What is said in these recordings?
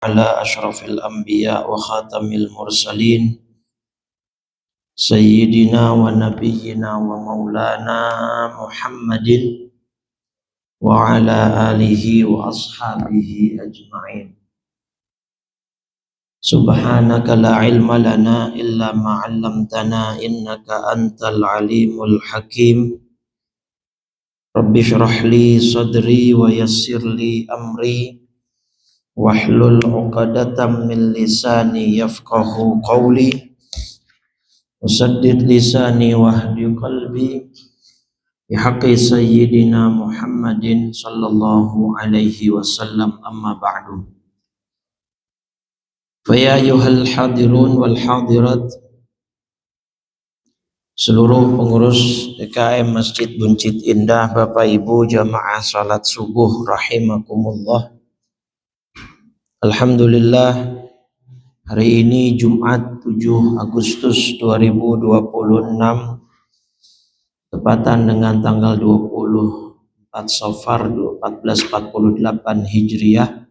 على أشرف الأنبياء وخاتم المرسلين سيدنا ونبينا ومولانا محمد وعلى آله وأصحابه أجمعين. سبحانك لا علم لنا إلا ما علمتنا إنك أنت العليم الحكيم. رب اشرح لي صدري ويسر لي أمري واحلل عقدة من لساني يفقه قولي وسدد لساني واهد قلبي بحق سيدنا محمد صلى الله عليه وسلم. أما بعد فيا أيها الحاضرون والحاضرات, seluruh pengurus DKM Masjid Buncit Indah, Bapak Ibu jamaah salat subuh rahimakumullah. Alhamdulillah, hari ini Jumat 7 Agustus 2026 tepatan dengan tanggal 24 Safar 1448 Hijriah.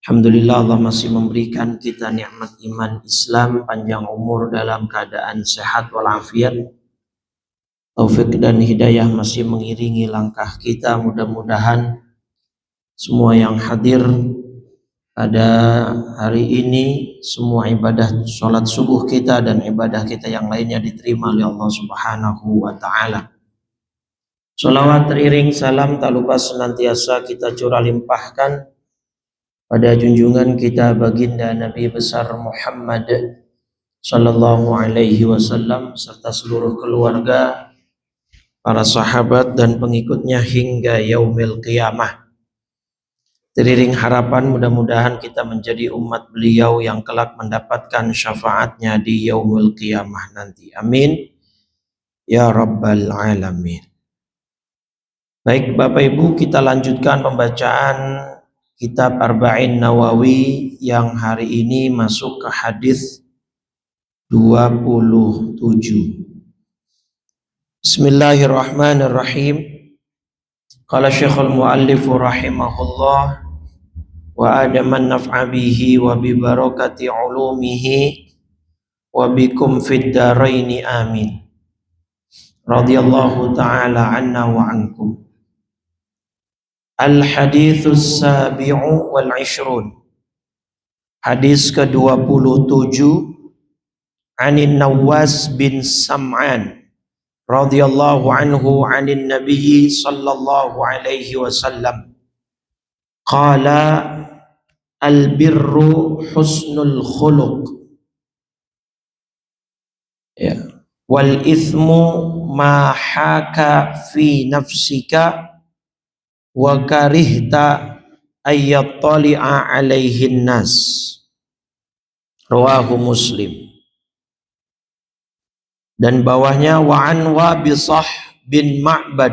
Alhamdulillah, Allah masih memberikan kita nikmat iman Islam, panjang umur dalam keadaan sehat walafiat. Taufik dan hidayah masih mengiringi langkah kita. Mudah-mudahan semua yang hadir pada hari ini, semua ibadah sholat subuh kita dan ibadah kita yang lainnya diterima oleh Allah Subhanahu wa Ta'ala. Sholawat teriring salam tak lupa senantiasa kita curah limpahkan pada junjungan kita baginda Nabi besar Muhammad sallallahu alaihi wasallam serta seluruh keluarga, para sahabat dan pengikutnya hingga yaumil qiyamah. Teriring harapan mudah-mudahan kita menjadi umat beliau yang kelak mendapatkan syafaatnya di yaumil qiyamah nanti. Amin ya rabbal alamin. Baik Bapak Ibu, kita lanjutkan pembacaan Kitab Arba'in Nawawi yang hari ini masuk ke hadis 27. Bismillahirrahmanirrahim. Qala Syekhul Muallif rahimahullah wa adaman naf'a bihi wa bi barakati ulumihi wa bikum fid daraini amin. Radhiyallahu ta'ala anna wa ankum. Al-haditsus sabi'u wal ishrun. Hadis ke-27 Anin Nawas bin Sam'an radhiyallahu anhu anin Nabi sallallahu alaihi wasallam. Qala al-birru husnul khuluq. Ya. Wal ithmu ma haka fi nafsika wa karihta ayyattali'a alaihin nas. Rawahu Muslim. Dan bawahnya wa an Wabisah bin Ma'bad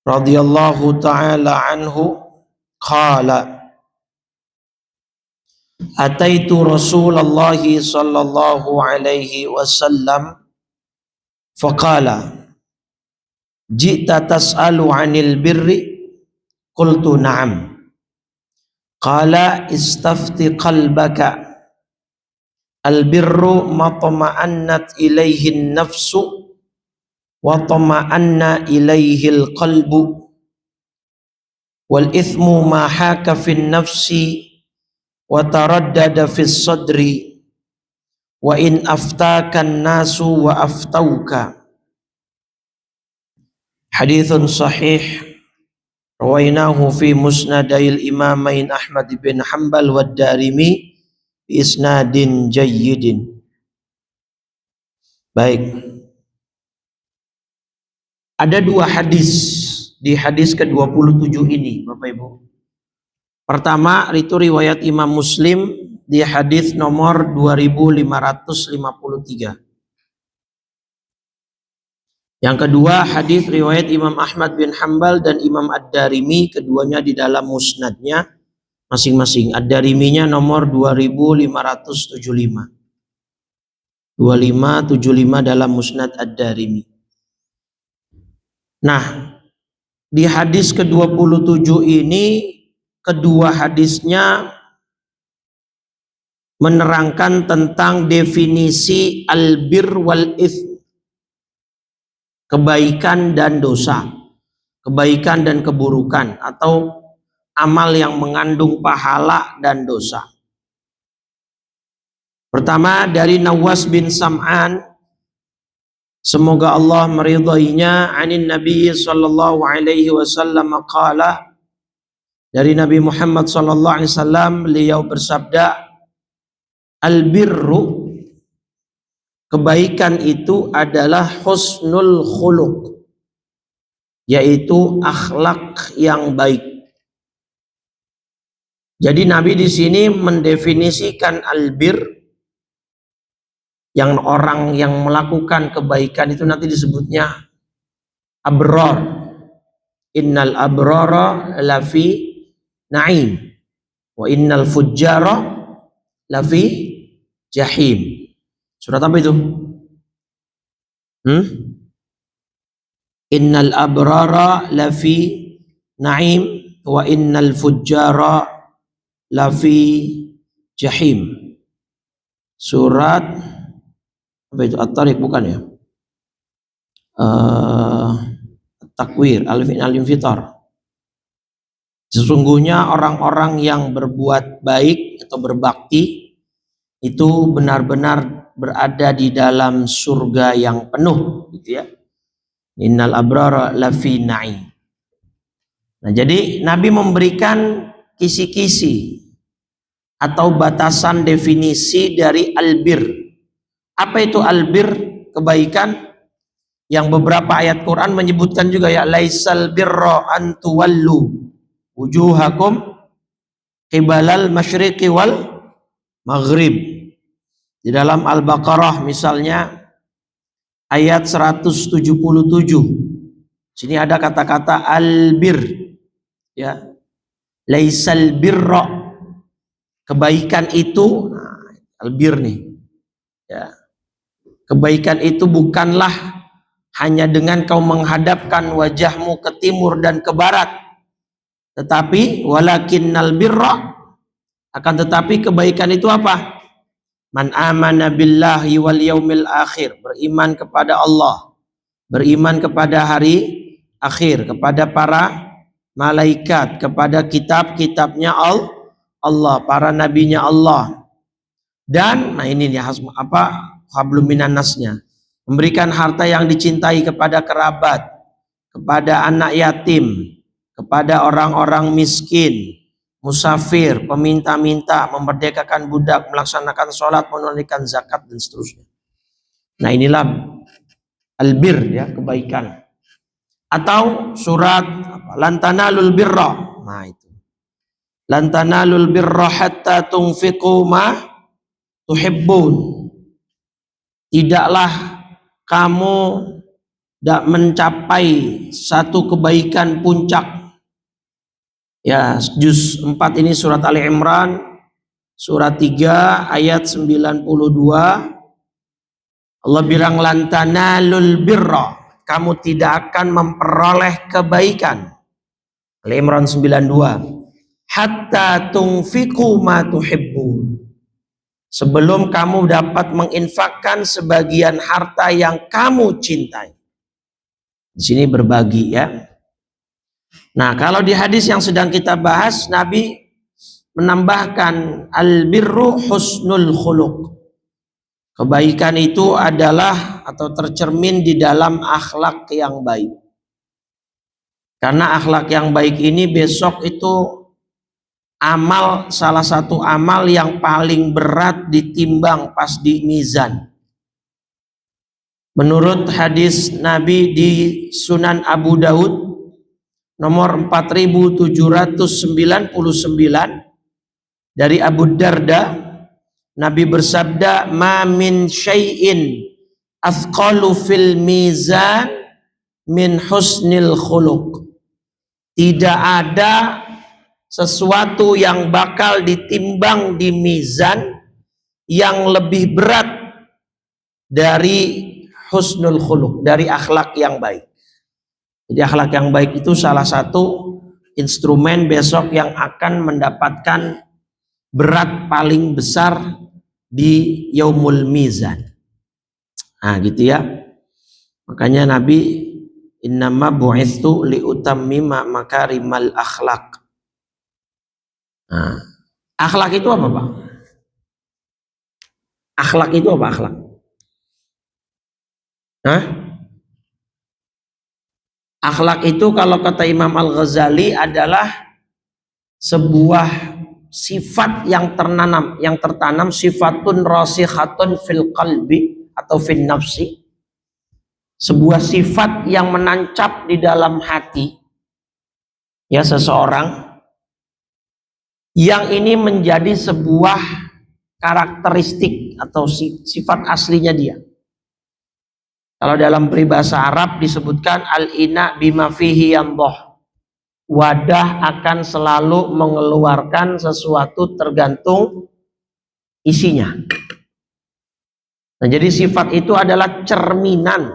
radhiyallahu ta'ala anhu qala ataitu Rasulullah sallallahu alaihi wasallam faqala ji'ta tas'alu 'anil birri qultu na'am qala istafti qalbaka al-birru ma tama'annat ilaihi an-nafsu wa tama'anna ilaihi al-qalbu wal ithmu ma haka fi an-nafsi wa taraddada fi as-sadri wa in aftaka an-nasu wa aftauka. Hadithun sahih rawainahu fi musnadil imamain Ahmad bin Hanbal wa Darimi bi isnadin jayyidin. Baik, ada dua hadis di hadis ke-27 ini Bapak Ibu. Pertama, itu riwayat Imam Muslim di hadis nomor 2553. Yang kedua, hadis riwayat Imam Ahmad bin Hanbal dan Imam Ad-Darimi, keduanya di dalam musnadnya masing-masing. Ad-Dariminya nomor 2575. 2575 dalam musnad Ad-Darimi. Nah, di hadis ke-27 ini kedua hadisnya menerangkan tentang definisi albir wal its, kebaikan dan dosa, kebaikan dan keburukan, atau amal yang mengandung pahala dan dosa. Pertama dari Nawas bin Sam'an, semoga Allah meridainya, anin Nabi sallallahu alaihi wasallam qala, dari Nabi Muhammad sallallahu alaihi wasallam beliau bersabda, al-birru, kebaikan itu adalah husnul khuluq, yaitu akhlak yang baik. Jadi Nabi di sini mendefinisikan albir, yang orang yang melakukan kebaikan itu nanti disebutnya abrar. Innal abrara lafi na'im wa innal fujjara lafi jahim. Surat apa itu? Innal abrara lafi na'im wa innal fujjara lafi jahim. Surat apa itu? At-Tariq bukan ya? Takwir, Al-Infitar. Sesungguhnya orang-orang yang berbuat baik atau berbakti itu benar-benar berada di dalam surga yang penuh, gitu ya. Innal abrara lafi na'im. Nah, jadi Nabi memberikan kisi-kisi atau batasan definisi dari albir. Apa itu albir? Kebaikan. Yang beberapa ayat Quran menyebutkan juga ya, laisal birra an tuwallu wujuhakum qibalal masyriqi wal maghrib. Di dalam Al-Baqarah misalnya ayat 177. Sini ada kata-kata albir, ya. Laisal birra, kebaikan itu, nah, albir nih, ya. Kebaikan itu bukanlah hanya dengan kau menghadapkan wajahmu ke timur dan ke barat, tetapi walakinnal birra, akan tetapi kebaikan itu apa? Man amana billahi wal yaumil akhir, beriman kepada Allah, beriman kepada hari akhir, kepada para malaikat, kepada kitab-kitabnya Allah, para nabinya Allah. Dan nah ini nih hablum minan nasnya, memberikan harta yang dicintai kepada kerabat, kepada anak yatim, kepada orang-orang miskin, musafir, peminta-minta, memerdekakan budak, melaksanakan sholat, menunaikan zakat, dan seterusnya. Nah inilah albir, ya, kebaikan. Atau surat lan tanalul birra, nah itu, lan tanalul birra hatta tunfiqu ma tuhibbun, tidaklah kamu tidak mencapai satu kebaikan puncak. Ya, juz 4 ini surat Ali Imran, surat 3 ayat 92. Allah bilang lan tanalul birra, kamu tidak akan memperoleh kebaikan. Ali Imran 92. Hatta tunfiqu ma tuhibbun, sebelum kamu dapat menginfakkan sebagian harta yang kamu cintai. Di sini berbagi, ya. Nah, kalau di hadis yang sedang kita bahas, Nabi menambahkan albirru husnul khuluq. Kebaikan itu adalah atau tercermin di dalam akhlak yang baik. Karena akhlak yang baik ini besok itu salah satu amal yang paling berat ditimbang pas di mizan. Menurut hadis Nabi di Sunan Abu Daud nomor 4799 dari Abu Darda, Nabi bersabda, ma min syai'in athqalu fil mizan min husnil khuluq. Tidak ada sesuatu yang bakal ditimbang di mizan yang lebih berat dari husnul khuluq, dari akhlak yang baik. Jadi akhlak yang baik itu salah satu instrumen besok yang akan mendapatkan berat paling besar di Yaumul Mizan. Nah gitu ya. Makanya Nabi innama bu'itsu liutammima makarimal akhlak. Nah, akhlak itu apa, Pak? Akhlak itu apa akhlak? Hah? Akhlak itu kalau kata Imam Al-Ghazali adalah sebuah sifat yang tertanam sifatun rasikhatun fil qalbi atau fil nafsi, sebuah sifat yang menancap di dalam hati ya seseorang, yang ini menjadi sebuah karakteristik atau sifat aslinya dia. Kalau dalam peribahasa Arab disebutkan al-ina bima fihi yamdhah, wadah akan selalu mengeluarkan sesuatu tergantung isinya. Nah, jadi sifat itu adalah cerminan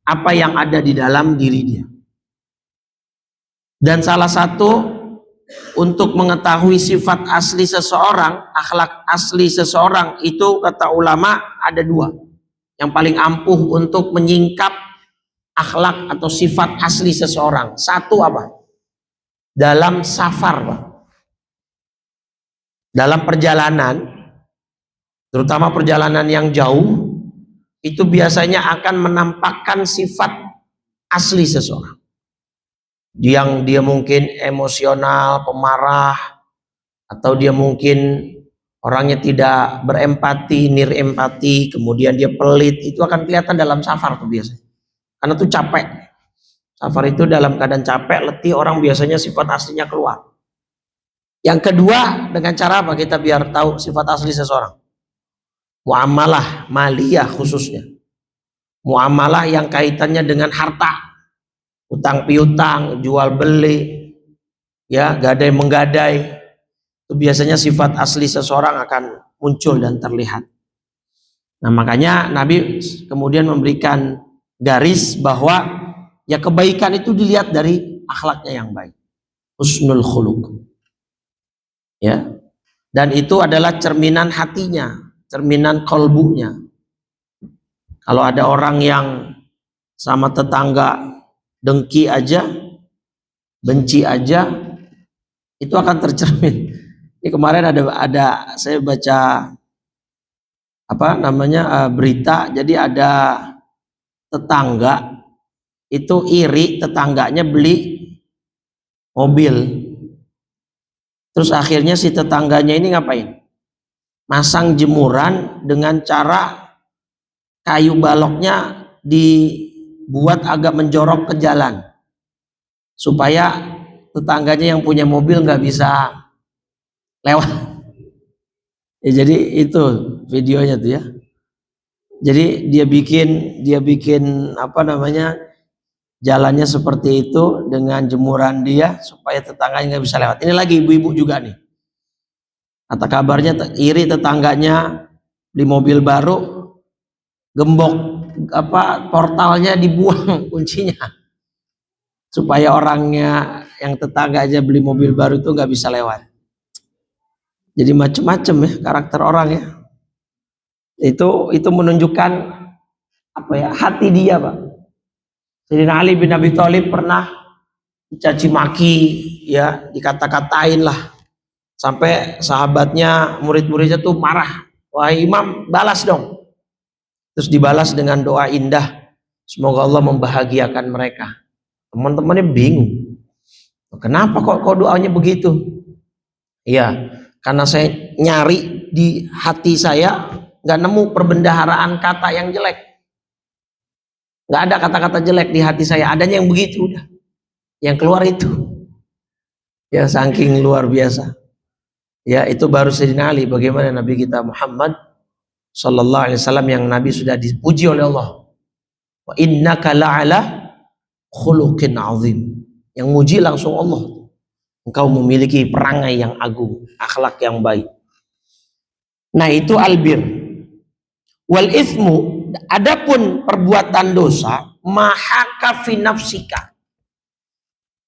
apa yang ada di dalam diri dia. Dan salah satu untuk mengetahui sifat asli seseorang, akhlak asli seseorang itu kata ulama ada dua. Yang paling ampuh untuk menyingkap akhlak atau sifat asli seseorang. Satu apa? Dalam safar, Pak. Dalam perjalanan, terutama perjalanan yang jauh, itu biasanya akan menampakkan sifat asli seseorang. Yang dia mungkin emosional, pemarah, atau dia mungkin orangnya tidak berempati, nirempati, kemudian dia pelit, itu akan kelihatan dalam safar tuh biasanya. Karena tuh capek. Safar itu dalam keadaan capek, letih, orang biasanya sifat aslinya keluar. Yang kedua, dengan cara apa kita biar tahu sifat asli seseorang? Muamalah maliyah khususnya. Muamalah yang kaitannya dengan harta. Utang piutang, jual beli, ya, gadai menggadai. Itu biasanya sifat asli seseorang akan muncul dan terlihat. Nah, makanya Nabi kemudian memberikan garis bahwa ya kebaikan itu dilihat dari akhlaknya yang baik. Husnul khuluq. Ya. Dan itu adalah cerminan hatinya, cerminan kolbunya. Kalau ada orang yang sama tetangga dengki aja, benci aja, itu akan tercermin. Ini kemarin ada saya baca berita, jadi ada tetangga itu iri tetangganya beli mobil. Terus akhirnya si tetangganya ini ngapain? Masang jemuran dengan cara kayu baloknya dibuat agak menjorok ke jalan supaya tetangganya yang punya mobil nggak bisa lewat. Ya, jadi itu videonya tuh ya. Jadi dia bikin jalannya seperti itu dengan jemuran dia supaya tetangganya nggak bisa lewat. Ini lagi ibu-ibu juga nih. Kata kabarnya iri tetangganya beli mobil baru, gembok portalnya dibuang kuncinya supaya orangnya yang tetangga aja beli mobil baru itu nggak bisa lewat. Jadi macam-macam ya karakter orang ya. Itu menunjukkan hati dia, Pak. Sayyidina Ali bin Abi Thalib pernah dicaci maki, ya, dikata-katain lah. Sampai sahabatnya, murid-muridnya tuh marah. Wahai imam, balas dong. Terus dibalas dengan doa indah. Semoga Allah membahagiakan mereka. Teman-temannya bingung. Kenapa kok doanya begitu? Iya, karena saya nyari di hati saya nggak nemu perbendaharaan kata yang jelek. Nggak ada kata-kata jelek di hati saya. Adanya yang begitu udah. Yang keluar itu. Ya saking luar biasa. Ya itu baru Sayyidina Ali. Bagaimana Nabi kita Muhammad Sallallahu Alaihi Wasallam yang Nabi sudah dipuji oleh Allah. Wa innaka la'ala khuluqin azim. Yang muji langsung Allah. Engkau memiliki perangai yang agung, akhlak yang baik. Nah itu albir. Wal ithmu, adapun perbuatan dosa, mahaka fi nafsika.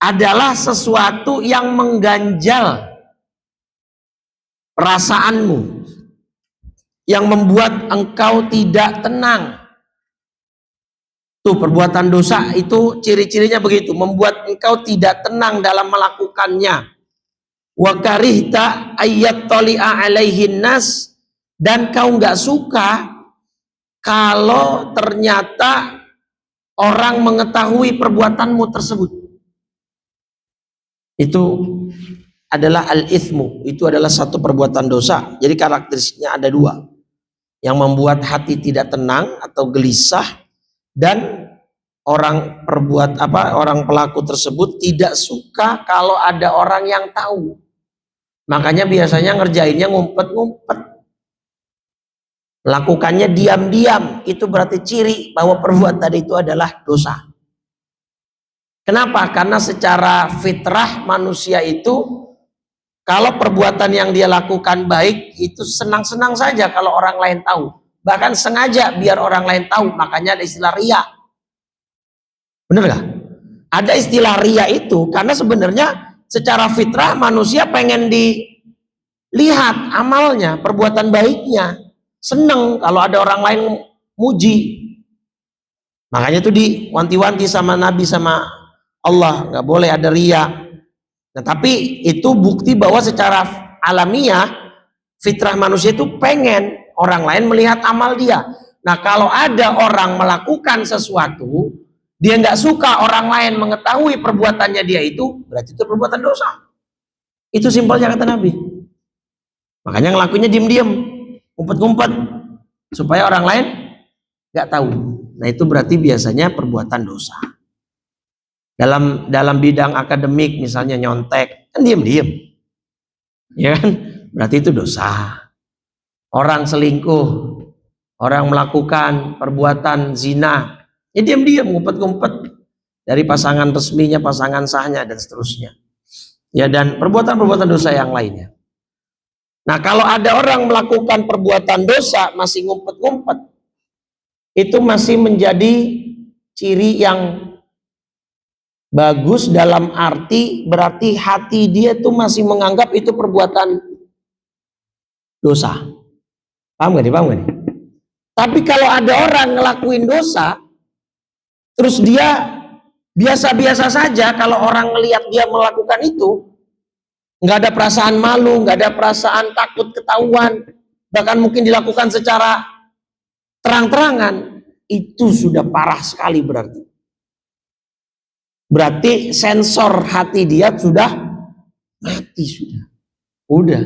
adalah sesuatu yang mengganjal perasaanmu, yang membuat engkau tidak tenang. Tuh, perbuatan dosa itu ciri-cirinya begitu, membuat engkau tidak tenang dalam melakukannya. Wa karihta ayat toli'a alaihin nas, dan kau nggak suka kalau ternyata orang mengetahui perbuatanmu tersebut. Itu adalah al-ithmu, itu adalah satu perbuatan dosa. Jadi karakteristiknya ada dua, yang membuat hati tidak tenang atau gelisah, dan orang pelaku tersebut tidak suka kalau ada orang yang tahu. Makanya biasanya ngerjainnya ngumpet-ngumpet, lakukannya diam-diam. Itu berarti ciri bahwa perbuatan itu adalah dosa. Kenapa? Karena secara fitrah manusia itu, kalau perbuatan yang dia lakukan baik, itu senang-senang saja kalau orang lain tahu. Bahkan sengaja biar orang lain tahu. Makanya ada istilah riya. Bener gak? Ada istilah riya itu karena sebenarnya secara fitrah manusia pengen dilihat amalnya, perbuatan baiknya. Seneng kalau ada orang lain muji. Makanya itu diwanti-wanti sama Nabi, sama Allah, nggak boleh ada riya. Nah, tapi itu bukti bahwa secara alamiah fitrah manusia itu pengen orang lain melihat amal dia. Nah, kalau ada orang melakukan sesuatu, dia nggak suka orang lain mengetahui perbuatannya dia itu, berarti itu perbuatan dosa. Itu simpelnya kata Nabi. Makanya ngelakuinnya diem-diem, ngumpet-ngumpet, supaya orang lain nggak tahu. Nah, itu berarti biasanya perbuatan dosa. Dalam bidang akademik misalnya nyontek, kan diem-diem, ya kan? Berarti itu dosa. Orang selingkuh, orang melakukan perbuatan zina, ya diam-diam, ngumpet-ngumpet dari pasangan resminya, pasangan sahnya, dan seterusnya. Ya, dan perbuatan-perbuatan dosa yang lainnya. Nah, kalau ada orang melakukan perbuatan dosa masih ngumpet-ngumpet, itu masih menjadi ciri yang bagus, dalam arti berarti hati dia tuh masih menganggap itu perbuatan dosa. Paham gak nih? Paham gak nih? Tapi kalau ada orang ngelakuin dosa, terus dia biasa-biasa saja, kalau orang ngelihat dia melakukan itu, nggak ada perasaan malu, nggak ada perasaan takut ketahuan, bahkan mungkin dilakukan secara terang-terangan, itu sudah parah sekali berarti. Berarti sensor hati dia sudah mati, udah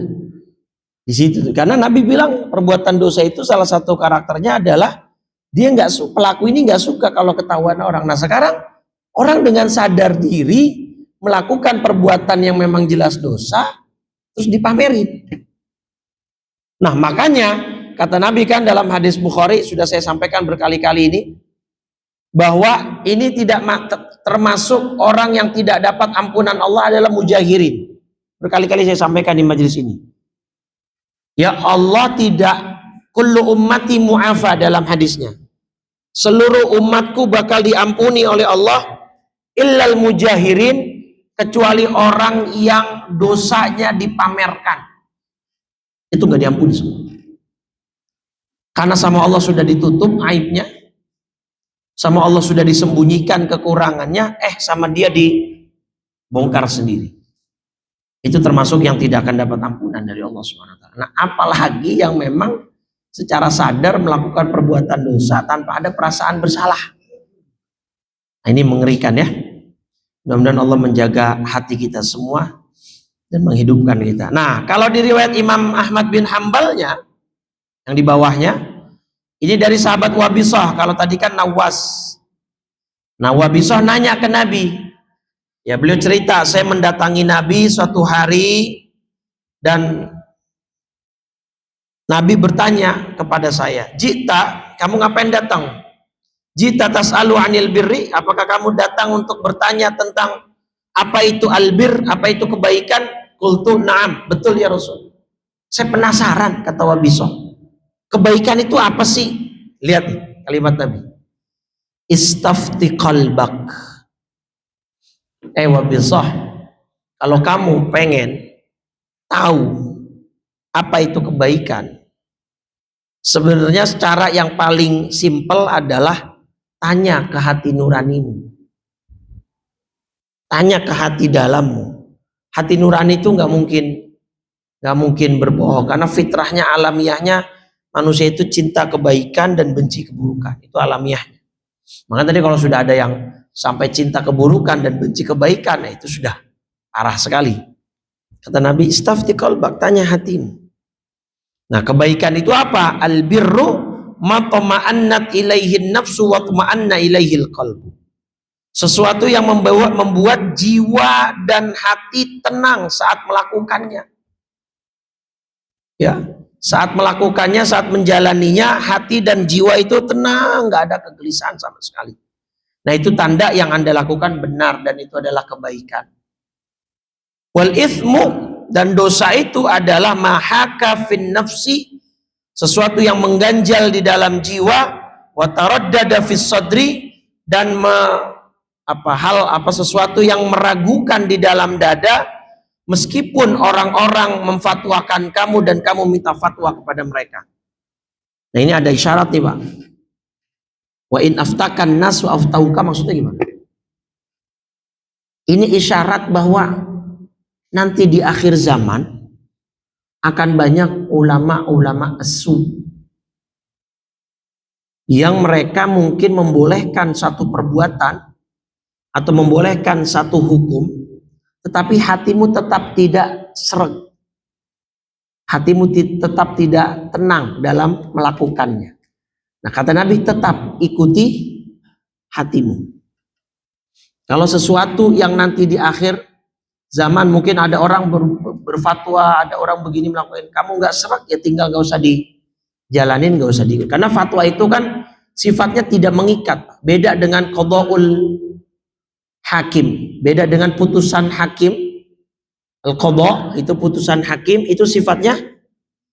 di situ. Karena Nabi bilang perbuatan dosa itu salah satu karakternya adalah dia pelaku ini nggak suka kalau ketahuan orang. Nah, sekarang orang dengan sadar diri melakukan perbuatan yang memang jelas dosa, terus dipamerin. Nah, makanya kata Nabi kan dalam hadis Bukhari, sudah saya sampaikan berkali-kali ini, bahwa ini tidak termasuk orang yang tidak dapat ampunan Allah adalah mujahirin. Berkali-kali saya sampaikan di majelis ini. Ya Allah tidak, kullu ummati mu'afa dalam hadisnya. Seluruh umatku bakal diampuni oleh Allah illal mujahirin, kecuali orang yang dosanya dipamerkan. Itu gak diampuni semua. Karena sama Allah sudah ditutup aibnya, sama Allah sudah disembunyikan kekurangannya, sama dia dibongkar sendiri. Itu termasuk yang tidak akan dapat ampunan dari Allah SWT. Nah, apalagi yang memang secara sadar melakukan perbuatan dosa tanpa ada perasaan bersalah. Nah, ini mengerikan ya. Mudah-mudahan Allah menjaga hati kita semua dan menghidupkan kita. Nah, kalau di riwayat Imam Ahmad bin Hambalnya, yang di bawahnya, ini dari sahabat Wabisah. Kalau tadi kan Nawas. Nah, Wabisah nanya ke Nabi. Ya, beliau cerita, saya mendatangi Nabi suatu hari dan Nabi bertanya kepada saya, "Jita, kamu ngapain datang? Jita tas'alu anil birri, apakah kamu datang untuk bertanya tentang apa itu albir, apa itu kebaikan?" Qultu na'am, betul ya Rasul. Saya penasaran, kata Wabisah. Kebaikan itu apa sih? Lihat kalimat Nabi. Istafti qalbak. Wabisoh, kalau kamu pengen tahu apa itu kebaikan, sebenarnya cara yang paling simpel adalah tanya ke hati nuranimu, tanya ke hati dalammu. Hati nurani itu nggak mungkin berbohong, karena fitrahnya, alamiahnya manusia itu cinta kebaikan dan benci keburukan, itu alamiahnya. Maka tadi kalau sudah ada yang sampai cinta keburukan dan benci kebaikan, nah itu sudah parah sekali. Kata Nabi, istafti qalbak, tanya hatimu. Nah, kebaikan itu apa? Albirru ma tama'annat ilaihin nafsu wa tama'anna ilaihil qalbu. Sesuatu yang membuat jiwa dan hati tenang saat melakukannya. Ya, saat melakukannya, saat menjalaninya, hati dan jiwa itu tenang, nggak ada kegelisahan sama sekali. Nah, itu tanda yang Anda lakukan benar dan itu adalah kebaikan. Wal ithmu, dan dosa itu adalah mahaka fin nafsi, sesuatu yang mengganjal di dalam jiwa, wa taraddada fis sadri, dan sesuatu yang meragukan di dalam dada, meskipun orang-orang memfatwakan kamu dan kamu minta fatwa kepada mereka. Nah, ini ada isyarat nih, Pak. Wa in aftakan nas wa aftauka, maksudnya gimana? Ini isyarat bahwa nanti di akhir zaman akan banyak ulama-ulama esu yang mereka mungkin membolehkan satu perbuatan atau membolehkan satu hukum, tetapi hatimu tetap tidak sreg, hatimu tetap tidak tenang dalam melakukannya. Nah, kata Nabi, tetap ikuti hatimu. Kalau sesuatu yang nanti di akhir zaman mungkin ada orang berfatwa, ada orang begini melakukan, kamu nggak serak, ya tinggal nggak usah dijalanin, nggak usah karena fatwa itu kan sifatnya tidak mengikat. Beda dengan qada'ul hakim, beda dengan putusan hakim. Al-qada' itu putusan hakim, itu sifatnya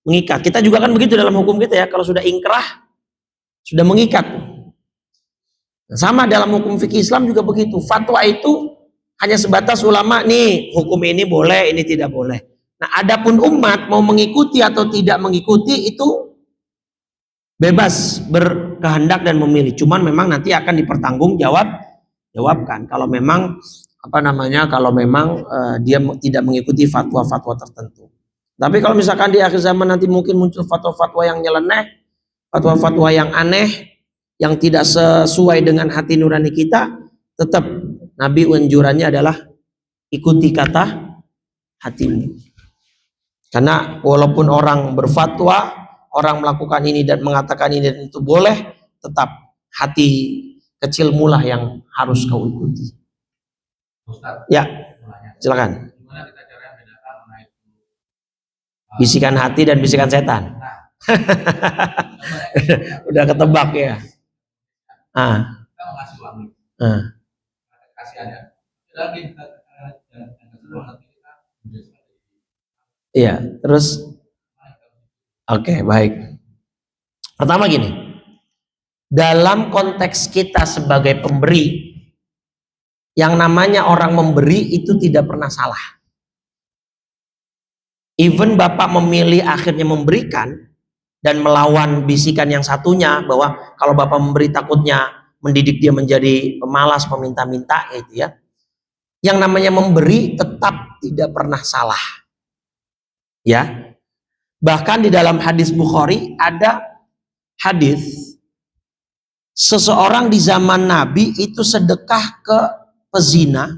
mengikat. Kita juga kan begitu dalam hukum kita ya, kalau sudah ingkrah sudah mengikat. Sama dalam hukum fikih Islam juga begitu. Fatwa itu hanya sebatas ulama, nih hukum ini boleh, ini tidak boleh. Nah, adapun umat mau mengikuti atau tidak mengikuti itu bebas berkehendak dan memilih. Cuman memang nanti akan dipertanggungjawabkan kalau memang kalau memang dia tidak mengikuti fatwa-fatwa tertentu. Tapi kalau misalkan di akhir zaman nanti mungkin muncul fatwa-fatwa yang nyeleneh, fatwa-fatwa yang aneh, yang tidak sesuai dengan hati nurani kita, tetap Nabi anjurannya adalah ikuti kata hatimu. Karena walaupun orang berfatwa, orang melakukan ini dan mengatakan ini dan itu boleh, tetap hati kecilmu lah yang harus kau ikuti. Ustaz, ya, silakan. Gimana kita cara membedakan mana itu bisikan hati dan bisikan setan? Udah ketebak ya. Kita mau kasih uang nih. Kasih aja. Lagi iya, terus oke, baik. Pertama gini, dalam konteks kita sebagai pemberi, yang namanya orang memberi itu tidak pernah salah. Even Bapak memilih akhirnya memberikan dan melawan bisikan yang satunya, bahwa kalau Bapak memberi takutnya mendidik dia menjadi pemalas, peminta-minta, gitu ya. Yang namanya memberi tetap tidak pernah salah. Ya. Bahkan di dalam hadis Bukhari ada hadis seseorang di zaman Nabi itu sedekah ke pezina,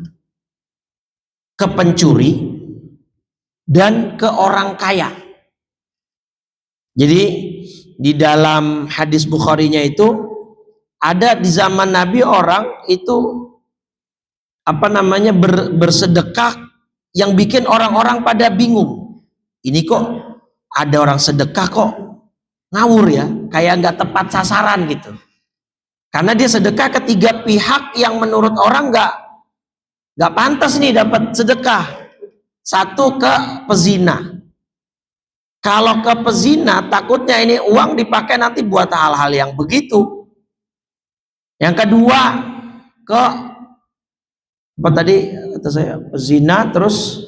ke pencuri, dan ke orang kaya. Jadi di dalam hadis Bukharinya itu ada di zaman Nabi orang itu bersedekah yang bikin orang-orang pada bingung. Ini kok ada orang sedekah kok ngawur ya, kayak nggak tepat sasaran gitu. Karena dia sedekah ke tiga pihak yang menurut orang nggak pantas nih dapat sedekah. Satu, ke pezina. Kalau ke pezina takutnya ini uang dipakai nanti buat hal-hal yang begitu. Yang kedua, ke kata saya, pezina terus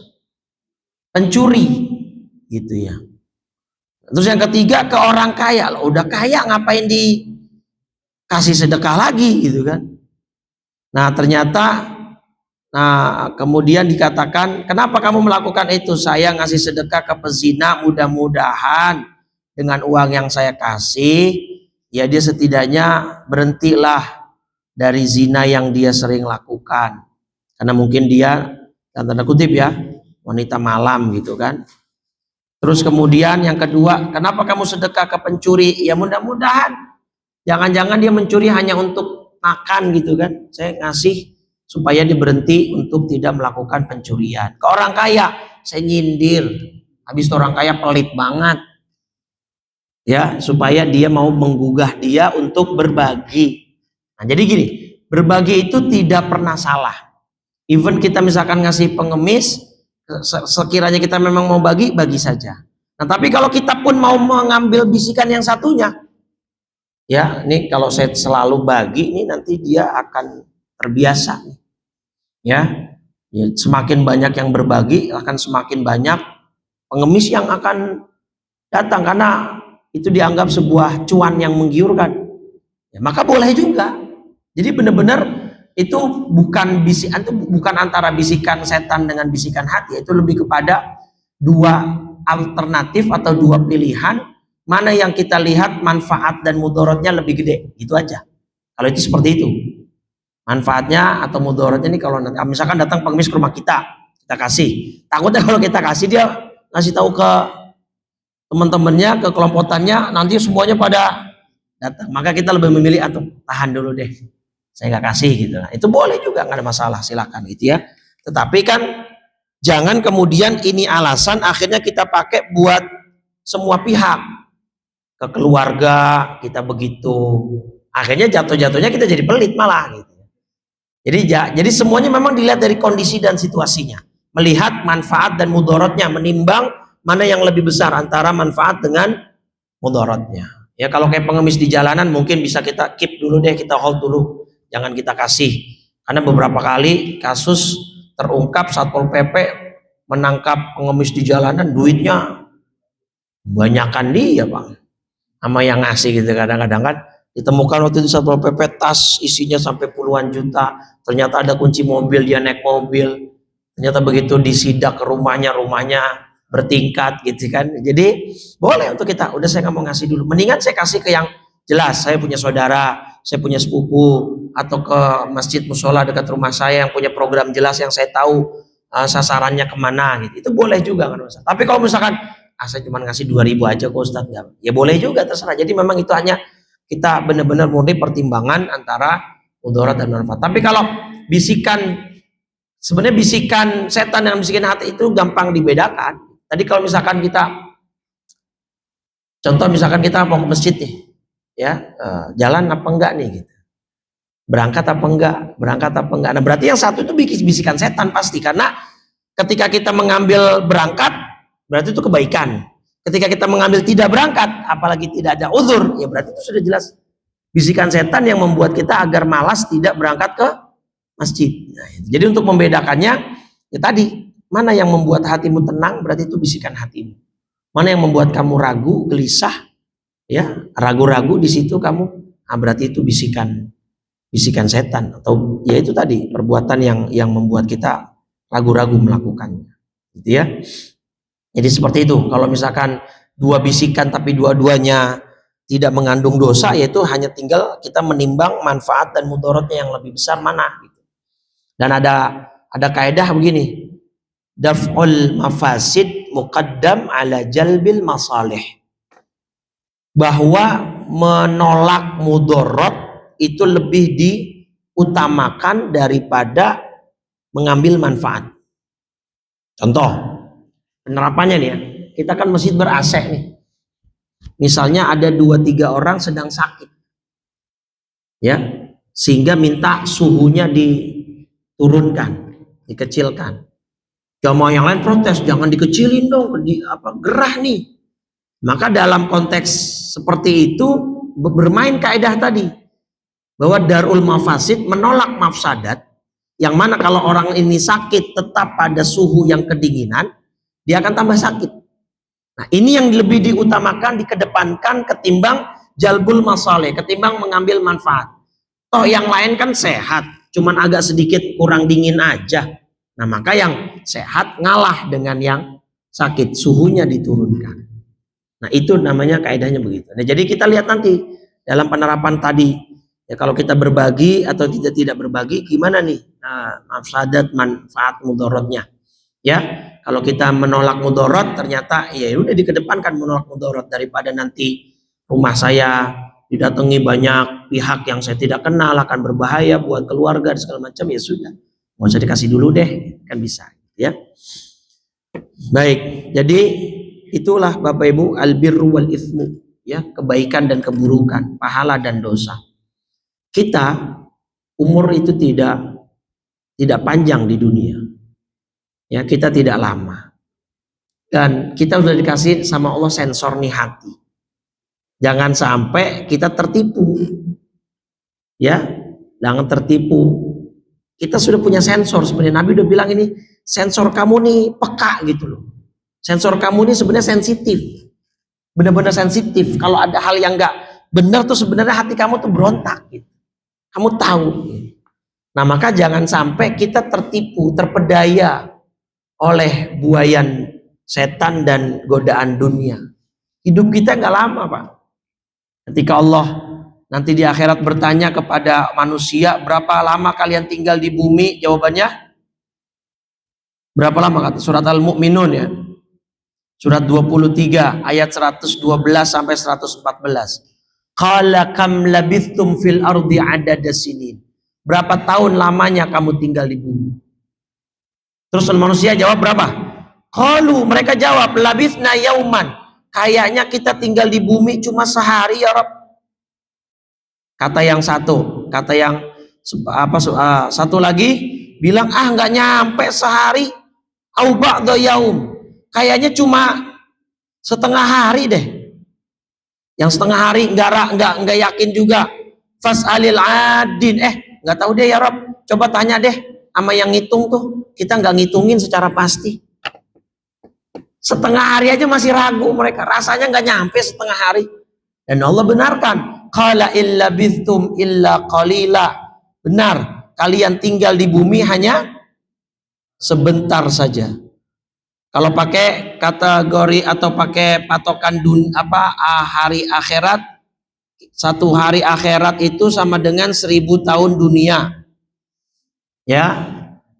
pencuri gitu ya. Terus yang ketiga ke orang kaya. Loh, udah kaya ngapain dikasih sedekah lagi gitu kan. Nah ternyata kemudian dikatakan, kenapa kamu melakukan itu? Saya ngasih sedekah ke pezina, mudah-mudahan dengan uang yang saya kasih ya dia setidaknya berhentilah dari zina yang dia sering lakukan. Karena mungkin dia, tanda kutip ya, wanita malam gitu kan. Terus kemudian yang kedua, kenapa kamu sedekah ke pencuri? Ya mudah-mudahan jangan-jangan dia mencuri hanya untuk makan gitu kan. Saya ngasih supaya dia berhenti untuk tidak melakukan pencurian. Ke orang kaya saya nyindir, habis itu orang kaya pelit banget ya, supaya dia mau menggugah dia untuk berbagi. Nah jadi gini, berbagi itu tidak pernah salah. Even kita misalkan ngasih pengemis, sekiranya kita memang mau bagi saja. Nah tapi kalau kita pun mau mengambil bisikan yang satunya, ya ini kalau saya selalu bagi ini nanti dia akan terbiasa nih. Ya, semakin banyak yang berbagi akan semakin banyak pengemis yang akan datang karena itu dianggap sebuah cuan yang menggiurkan. Ya, maka boleh juga. Jadi benar-benar itu bukan bisikan, itu bukan antara bisikan setan dengan bisikan hati, itu lebih kepada dua alternatif atau dua pilihan, mana yang kita lihat manfaat dan mudaratnya lebih gede, gitu aja. Kalau itu seperti itu. Manfaatnya atau mudaratnya ini kalau misalkan datang pengemis ke rumah kita kasih. Takutnya kalau kita kasih dia ngasih tahu ke teman-temannya, ke kelompokannya, nanti semuanya pada datang. Maka kita lebih memilih atau tahan dulu deh, saya nggak kasih gitu. Nah, itu boleh juga, nggak ada masalah, silakan gitu ya. Tetapi kan jangan kemudian ini alasan akhirnya kita pakai buat semua pihak. Ke keluarga kita begitu, akhirnya jatuh-jatuhnya kita jadi pelit malah gitu. Jadi semuanya memang dilihat dari kondisi dan situasinya, melihat manfaat dan mudaratnya, menimbang mana yang lebih besar antara manfaat dengan mudaratnya. Ya kalau kayak pengemis di jalanan mungkin bisa kita keep dulu deh, kita hold dulu, jangan kita kasih. Karena beberapa kali kasus terungkap Satpol PP menangkap pengemis di jalanan, duitnya banyakan dia bang, sama yang ngasih gitu. Kadang-kadang kan ditemukan waktu itu Satpol PP tas isinya sampai puluhan juta, ternyata ada kunci mobil, dia naik mobil, ternyata begitu disidak ke rumahnya bertingkat gitu kan. Jadi boleh untuk kita, udah saya nggak mau ngasih dulu, mendingan saya kasih ke yang jelas, saya punya saudara, saya punya sepupu, atau ke masjid musola dekat rumah saya yang punya program jelas yang saya tahu sasarannya kemana gitu, itu boleh juga kan Ustaz. Tapi kalau misalkan saya cuma ngasih 2.000 aja kok Ustaz, ya boleh juga, terserah. Jadi memang itu hanya kita benar-benar murni pertimbangan antara mudarat dan manfaat. Tapi kalau bisikan, sebenarnya bisikan setan dan bisikan hati itu gampang dibedakan. Tadi kalau misalkan kita, contoh misalkan kita mau ke masjid nih, ya jalan apa enggak nih gitu, berangkat apa enggak. Nah berarti yang satu itu bisikan setan pasti, karena ketika kita mengambil berangkat berarti itu kebaikan. Ketika kita mengambil tidak berangkat, apalagi tidak ada uzur, ya berarti itu sudah jelas bisikan setan yang membuat kita agar malas tidak berangkat ke masjid. Nah, jadi untuk membedakannya, ya tadi, mana yang membuat hatimu tenang, berarti itu bisikan hatimu. Mana yang membuat kamu ragu, gelisah, ya ragu-ragu di situ kamu, berarti itu bisikan setan, atau ya itu tadi perbuatan yang membuat kita ragu-ragu melakukannya, gitu ya. Jadi seperti itu. Kalau misalkan dua bisikan tapi dua-duanya tidak mengandung dosa, yaitu hanya tinggal kita menimbang manfaat dan mudaratnya yang lebih besar mana gitu. Dan ada kaidah begini, daf'ul mafasid muqaddam ala jalbil masalih, bahwa menolak mudarat itu lebih diutamakan daripada mengambil manfaat. Contoh penerapannya nih ya, kita kan masjid ber-AC nih. Misalnya ada 2-3 orang sedang sakit, ya, sehingga minta suhunya diturunkan, dikecilkan. Jamaah yang lain protes, jangan dikecilin dong, gerah nih. Maka dalam konteks seperti itu bermain kaidah tadi, bahwa darul mafasid, menolak mafsadat, Yang mana kalau orang ini sakit tetap pada suhu yang kedinginan, dia akan tambah sakit. Nah, ini yang lebih diutamakan, dikedepankan ketimbang jalbul masaleh, ketimbang mengambil manfaat. Toh yang lain kan sehat, cuman agak sedikit kurang dingin aja. Nah, maka yang sehat ngalah dengan yang sakit, suhunya diturunkan. Nah, itu namanya kaidahnya begitu. Nah, jadi kita lihat nanti dalam penerapan tadi, ya kalau kita berbagi atau tidak berbagi, gimana nih mafsadat manfaat mudaratnya. Ya, kalau kita menolak mudarat, ternyata ya udah dikedepankan menolak mudarat daripada nanti rumah saya didatangi banyak pihak yang saya tidak kenal, akan berbahaya buat keluarga dan segala macam, ya sudah, nggak usah dikasih dulu deh, kan bisa, ya. Baik, jadi itulah Bapak Ibu albirru wal ithmu, ya, kebaikan dan keburukan, pahala dan dosa. Kita umur itu tidak panjang di dunia. Ya, kita tidak lama. Dan kita sudah dikasih sama Allah sensor nih hati. Jangan sampai kita tertipu. Ya, jangan tertipu. Kita sudah punya sensor sebenarnya. Nabi udah bilang ini, sensor kamu nih peka gitu loh. Sensor kamu ini sebenarnya sensitif. Benar-benar sensitif. Kalau ada hal yang nggak benar tuh sebenarnya hati kamu tuh berontak gitu. Kamu tahu. Nah, maka jangan sampai kita tertipu, terpedaya oleh buayan setan dan godaan dunia. Hidup kita nggak lama, Pak. Ketika Allah nanti di akhirat bertanya kepada manusia, berapa lama kalian tinggal di bumi? Jawabannya berapa lama? Kata surat Al-Mu'minun, ya. Surat 23 ayat 112 sampai 114. Qala kam labithtum fil ardi adada sinin. Berapa tahun lamanya kamu tinggal di bumi? Terus manusia jawab berapa? Qalu, mereka jawab labithna yauman. Kayaknya kita tinggal di bumi cuma sehari ya Rabb. Kata yang satu, kata yang satu lagi bilang nggak nyampe sehari. Au ba'da yaum. Kayaknya cuma setengah hari deh. Yang setengah hari nggak yakin juga. Fas'alil adin. Nggak tahu deh ya Rabb. Coba tanya deh sama yang ngitung tuh, kita nggak ngitungin secara pasti. Setengah hari aja masih ragu mereka, rasanya nggak nyampe setengah hari. Dan Allah benarkan, qala illa bithtum illa qalila. Benar, kalian tinggal di bumi hanya sebentar saja. Kalau pakai kategori atau pakai patokan hari akhirat, satu hari akhirat itu sama dengan 1000 tahun dunia. Ya,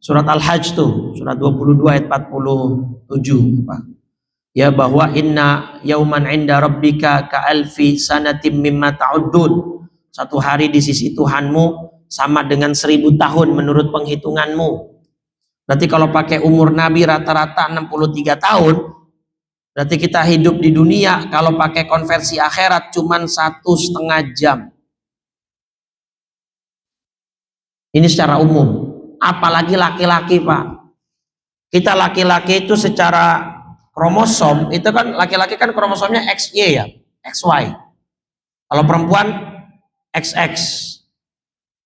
surat Al-Hajj tuh, surat 22 ayat 47, Pak. Ya, bahwa inna yauman inda rabbika ka'alfi sanatim mimma ta'uddun. Satu hari di sisi Tuhanmu sama dengan 1000 tahun menurut penghitunganmu. Berarti kalau pakai umur Nabi rata-rata 63 tahun, berarti kita hidup di dunia kalau pakai konversi akhirat cuman 1,5 jam. Ini secara umum. Apalagi laki-laki, Pak. Kita laki-laki itu secara kromosom, itu kan laki-laki kan kromosomnya XY ya, XY. Kalau perempuan XX.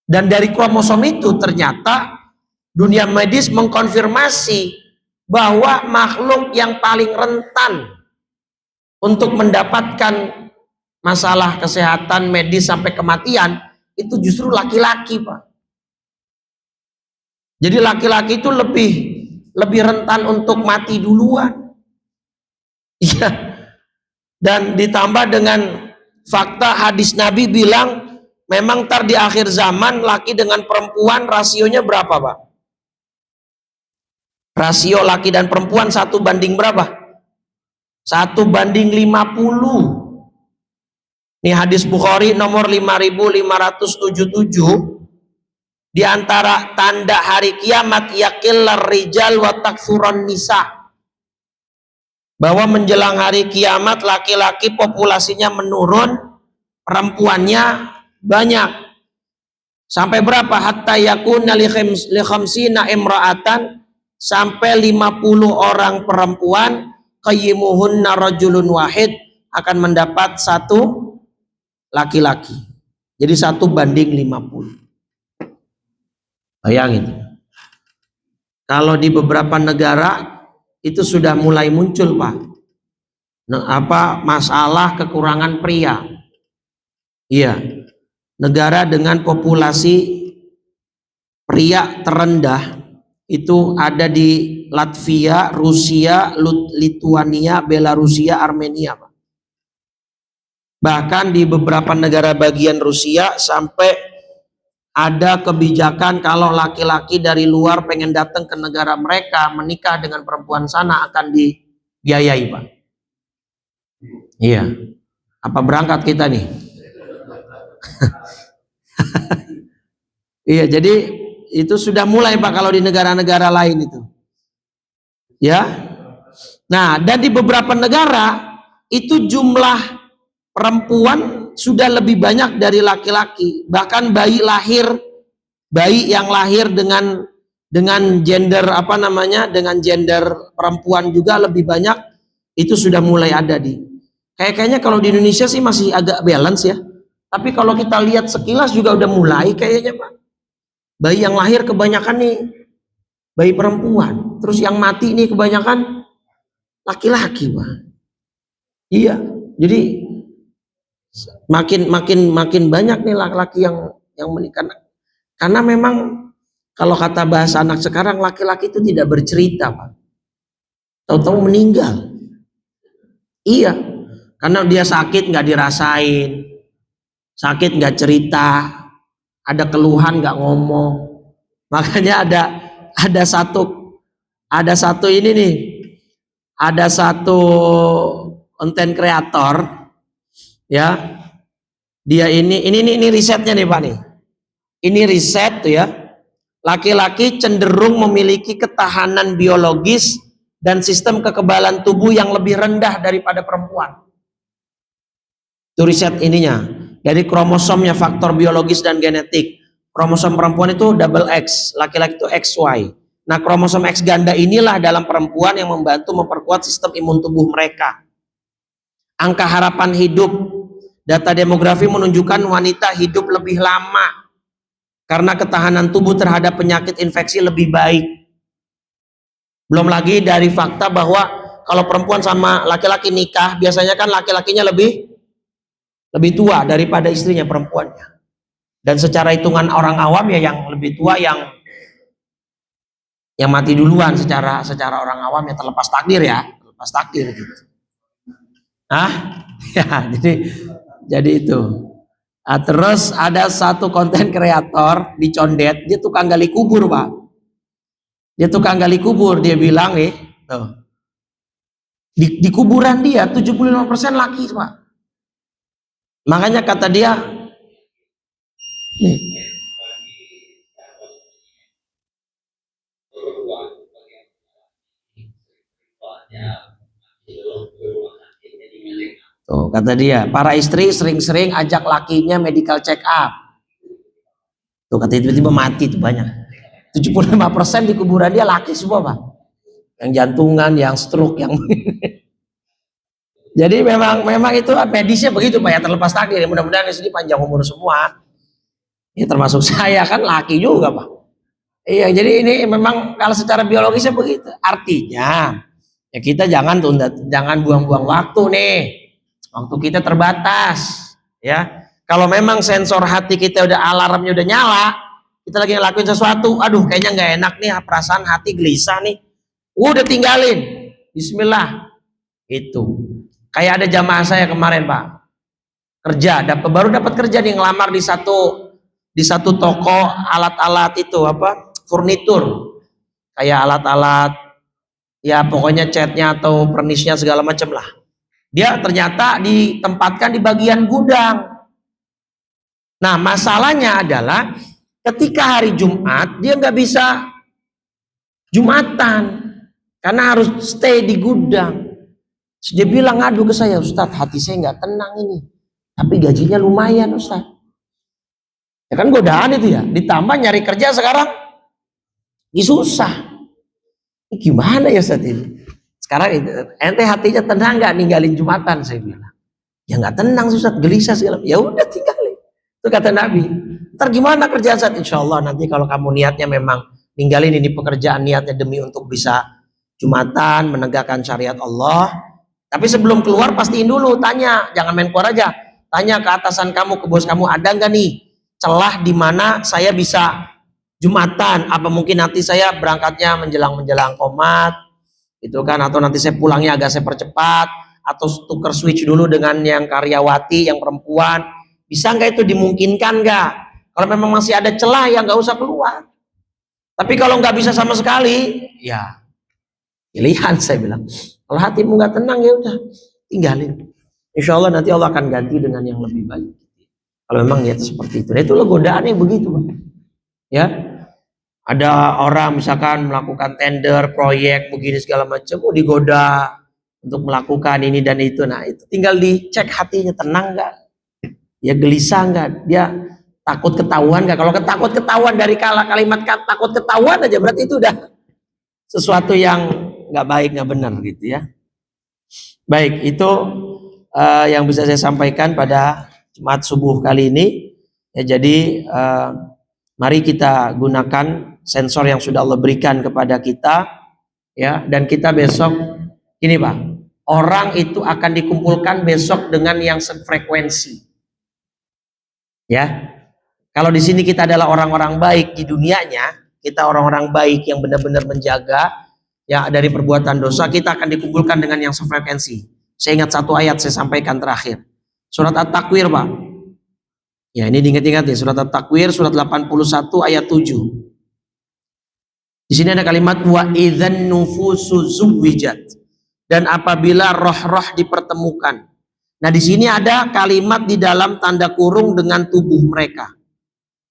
Dan dari kromosom itu ternyata dunia medis mengkonfirmasi bahwa makhluk yang paling rentan untuk mendapatkan masalah kesehatan medis sampai kematian itu justru laki-laki, Pak. Jadi laki-laki itu lebih rentan untuk mati duluan. Iya. Dan ditambah dengan fakta hadis Nabi bilang memang ntar di akhir zaman laki dengan perempuan rasionya berapa, Pak? Rasio laki dan perempuan 1 banding berapa? 1 banding 50. Ini hadis Bukhari nomor 5577. Di antara tanda hari kiamat yaqillar rijal wa taksuran nisa. Bahwa menjelang hari kiamat laki-laki populasinya menurun, perempuannya banyak. Sampai berapa? Hatta yakuna li khamsina imra'atan, sampai 50 orang perempuan, qayyimuhunna rajulun wahid, akan mendapat 1 laki-laki. Jadi 1 banding 50. Bayangin, Kalau di beberapa negara itu sudah mulai muncul, Pak. Masalah kekurangan pria. Iya. Negara dengan populasi pria terendah itu ada di Latvia, Rusia, Lituania, Belarusia, Armenia, Pak. Bahkan di beberapa negara bagian Rusia sampai ada kebijakan kalau laki-laki dari luar pengen datang ke negara mereka menikah dengan perempuan sana akan dibiayai, Pak. Iya. Apa berangkat kita nih? Iya, jadi itu sudah mulai, Pak, kalau di negara-negara lain itu. Ya. Nah, dan di beberapa negara itu jumlah perempuan sudah lebih banyak dari laki-laki. Bahkan bayi yang lahir dengan gender dengan gender perempuan juga lebih banyak, itu sudah mulai ada kayaknya kalau di Indonesia sih masih agak balance ya. Tapi kalau kita lihat sekilas juga udah mulai kayaknya, Pak. Bayi yang lahir kebanyakan nih bayi perempuan, terus yang mati nih kebanyakan laki-laki, Pak. Iya, jadi makin banyak nih laki-laki yang menikah. Karena memang kalau kata bahasa anak sekarang, laki-laki itu tidak bercerita, Pak. Tahu-tahu meninggal. Iya, karena dia sakit nggak dirasain, sakit nggak cerita, ada keluhan nggak ngomong. Makanya ada satu ini nih, ada satu konten kreator, ya. Dia ini risetnya nih, Pak nih. Ini riset tuh ya. Laki-laki cenderung memiliki ketahanan biologis dan sistem kekebalan tubuh yang lebih rendah daripada perempuan. Itu riset ininya. Dari kromosomnya, faktor biologis dan genetik. Kromosom perempuan itu double X, laki-laki itu XY. Nah, kromosom X ganda inilah dalam perempuan yang membantu memperkuat sistem imun tubuh mereka. Angka harapan hidup, data demografi menunjukkan wanita hidup lebih lama karena ketahanan tubuh terhadap penyakit infeksi lebih baik. Belum lagi dari fakta bahwa kalau perempuan sama laki-laki nikah, biasanya kan laki-lakinya lebih tua daripada istrinya perempuannya. Dan secara hitungan orang awam ya yang lebih tua yang mati duluan secara orang awam ya, terlepas takdir gitu. Ya, jadi itu. Nah, terus ada satu konten kreator di Condet, dia tukang gali kubur, Pak. Dia tukang gali kubur, dia bilang nih, tuh. Di kuburan dia 75% laki, Pak. Makanya kata dia nih, tuh, kata dia, para istri sering-sering ajak lakinya medical check up. Tuh, kata tiba-tiba mati tuh banyak. 75% di kuburan dia laki semua, Pak. Yang jantungan, yang stroke, yang jadi memang itu medisnya begitu, Pak, ya, terlepas takdir. Mudah-mudahan di sini panjang umur semua. Ya termasuk saya kan laki juga, Pak. Iya, jadi ini memang kalau secara biologisnya begitu. Artinya ya kita jangan buang-buang waktu nih. Waktu kita terbatas, ya. Kalau memang sensor hati kita udah alarmnya udah nyala, kita lagi ngelakuin sesuatu, aduh kayaknya nggak enak nih, perasaan hati gelisah nih, udah tinggalin, Bismillah. Itu kayak ada jamaah saya kemarin, Pak, baru dapat kerja nih, ngelamar di satu toko alat-alat itu furnitur, kayak alat-alat ya pokoknya catnya atau pernisnya segala macam lah. Dia ternyata ditempatkan di bagian gudang. Nah, masalahnya adalah ketika hari Jumat dia nggak bisa Jumatan karena harus stay di gudang. Dia bilang ngadu ke saya, Ustadz, hati saya nggak tenang ini, tapi gajinya lumayan, Ustadz. Ya kan godaan itu ya, ditambah nyari kerja sekarang ini susah. Ini gimana ya Ustadz ini? Sekarang ente hatinya tenang nggak ninggalin Jumatan? Saya bilang, ya nggak tenang Ustadz, gelisah segala. Ya udah tinggalin. Itu kata Nabi. Ntar gimana kerjaan Ustadz? Insya Allah nanti kalau kamu niatnya memang ninggalin ini pekerjaan niatnya demi untuk bisa Jumatan, menegakkan syariat Allah. Tapi sebelum keluar pastiin dulu, tanya, jangan main keluar aja. Tanya ke atasan kamu, ke bos kamu, ada nggak nih celah di mana saya bisa Jumatan? Apa mungkin nanti saya berangkatnya menjelang komat, gitu kan? Atau nanti saya pulangnya agak saya percepat, atau tuker switch dulu dengan yang karyawati, yang perempuan. Bisa nggak itu, dimungkinkan nggak? Kalau memang masih ada celah, ya nggak usah keluar. Tapi kalau nggak bisa sama sekali, ya pilihan, saya bilang. Kalau hatimu nggak tenang, ya udah tinggalin. Insya Allah nanti Allah akan ganti dengan yang lebih baik. Kalau memang niat seperti itu. Nah, itulah godaannya begitu, Pak. Ya, ada orang misalkan melakukan tender, proyek begini segala macam, digoda untuk melakukan ini dan itu. Nah, itu tinggal dicek hatinya, tenang nggak? Ya gelisah nggak? Dia takut ketahuan nggak? Kalau ketahuan dari kalimat takut ketahuan aja, berarti itu udah sesuatu yang nggak baik, nggak benar gitu ya. Baik, itu yang bisa saya sampaikan pada Jumat subuh kali ini. Ya, jadi mari kita gunakan sensor yang sudah Allah berikan kepada kita, ya. Dan kita besok ini, Pak, orang itu akan dikumpulkan besok dengan yang sefrekuensi. Ya, kalau di sini kita adalah orang-orang baik di dunianya, kita orang-orang baik yang benar-benar menjaga ya dari perbuatan dosa, kita akan dikumpulkan dengan yang sefrekuensi. Saya ingat satu ayat saya sampaikan terakhir. Surat At-Takwir, Pak. Ya, ini diingat-ingat ya, surat At-Takwir surat 81 ayat 7. Di sini ada kalimat wa idzan nufusu zuwijat. Dan apabila roh-roh dipertemukan. Nah, di sini ada kalimat di dalam tanda kurung dengan tubuh mereka.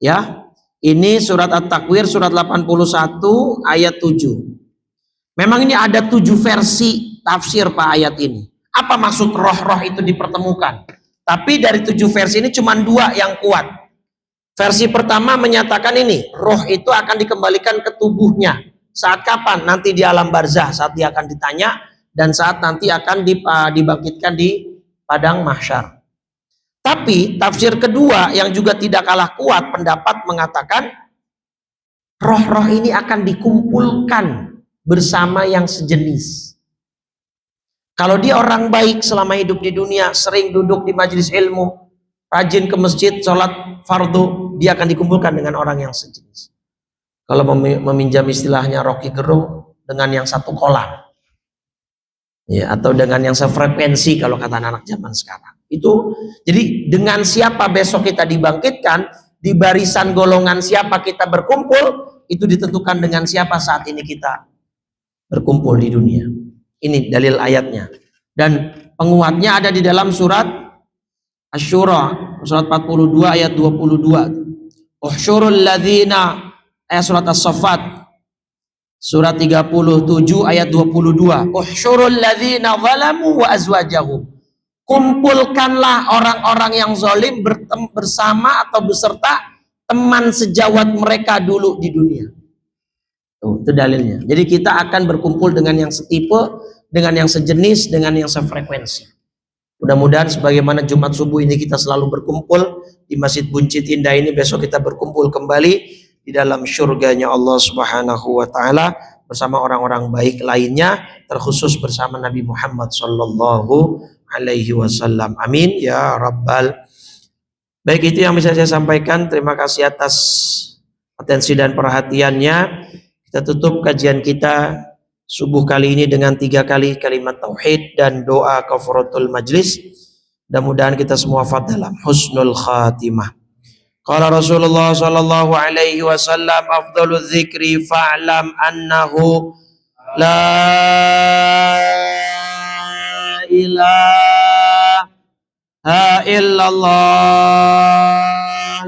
Ya. Ini surat At-Takwir surat 81 ayat 7. Memang ini ada 7 versi tafsir, Pak, ayat ini. Apa maksud roh-roh itu dipertemukan? Tapi dari 7 versi ini cuma 2 yang kuat. Versi pertama menyatakan ini, roh itu akan dikembalikan ke tubuhnya. Saat kapan? Nanti di alam barzah, saat dia akan ditanya, dan saat nanti akan dibangkitkan di padang mahsyar. Tapi tafsir kedua yang juga tidak kalah kuat pendapat mengatakan roh-roh ini akan dikumpulkan bersama yang sejenis. Kalau dia orang baik selama hidup di dunia, sering duduk di majelis ilmu, rajin ke masjid, sholat fardu, dia akan dikumpulkan dengan orang yang sejenis. Kalau meminjam istilahnya Rocky Gerung, dengan yang satu kolam, ya, atau dengan yang sefrekuensi kalau kata anak zaman sekarang. Itu jadi dengan siapa besok kita dibangkitkan, di barisan golongan siapa kita berkumpul, itu ditentukan dengan siapa saat ini kita berkumpul di dunia. Ini dalil ayatnya. Dan penguatnya ada di dalam surat Asy-Syura, surat 42 ayat 22. Uhsyurul ladzina, surat As-Saffat surat 37 ayat 22. Uhsyurul ladzina zalamu wa azwajahum. Kumpulkanlah orang-orang yang zalim bersama atau beserta teman sejawat mereka dulu di dunia. Tuh, itu dalilnya. Jadi kita akan berkumpul dengan yang setipe, dengan yang sejenis, dengan yang sefrekuensi. Mudah-mudahan sebagaimana Jumat subuh ini kita selalu berkumpul di Masjid Buncit Indah ini, besok kita berkumpul kembali di dalam syurganya Allah Subhanahu wa taala bersama orang-orang baik lainnya, terkhusus bersama Nabi Muhammad sallallahu alaihi wasallam. Amin ya rabbal. Baik, itu yang bisa saya sampaikan. Terima kasih atas atensi dan perhatiannya. Kita tutup kajian kita subuh kali ini dengan 3 kali kalimat tauhid dan doa kafaratul majlis. Mudah-mudahan kita semua wafat dalam husnul khatimah. Qala Rasulullah sallallahu alaihi wasallam, afdhalul dzikri fa'lam annahu la ilaha illallah,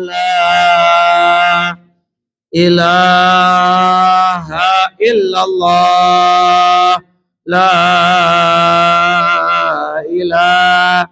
la ilaha illallah, la ilaha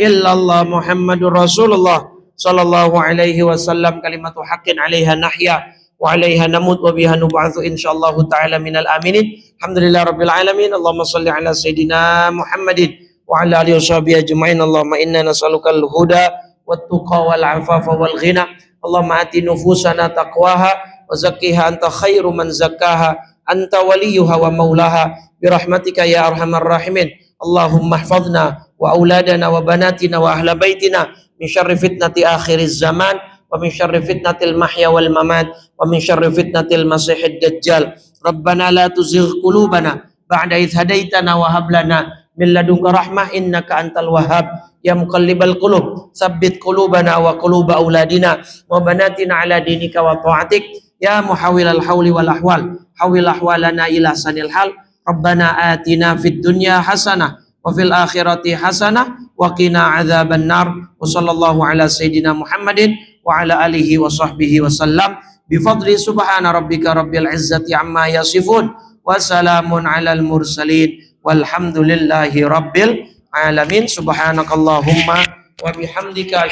illallah, Muhammadur Rasulullah sallallahu alaihi wasallam. Kalimatu haqqin 'alaiha nahya wa 'alaiha namut wa biha nub'atsu insyaallah taala minal aminin. Alhamdulillah rabbil alamin. Allahumma shalli ala sayidina Muhammadin wa ala alihi washabihi ajmain. Allahumma inna nas'alukal huda wat tuqa wal 'afafa wal ghina. Allahumma ati nufusana taqwaha wa zakkiha anta khairu man zakkaha anta waliyuha wa maulaha birahmatika ya arhamar rahimin. Allahumma ihfadna wa auladana wa banatina wa ahla baitina min syarri fitnati akhiriz zaman wa min syarri fitnatil mahya wal mamat wa min syarri fitnatil masihid dajjal. Rabbana la tuzigh qulubana ba'da idh hadaitana wa hab lana min ladunka rahmah innaka antal wahhab ya muqallibal qulub tsabbit qulubana wa quluba auladina wa banatina ala dinika wa ta'atik ya muhawwilal hauli wal ahwal hawil ahwalana ila sanil hal. Rabbana atina fid dunya hasanah wa fil akhirati hasanah wa qina adzaban nar. Wa sallallahu ala sayyidina Muhammadin wa ala alihi wa sahbihi wa sallam bi fadli subhana rabbika rabbil izzati amma yasifun wa salamun alal mursalin walhamdulillahi rabbil alamin. Subhanakallahumma wa bihamdika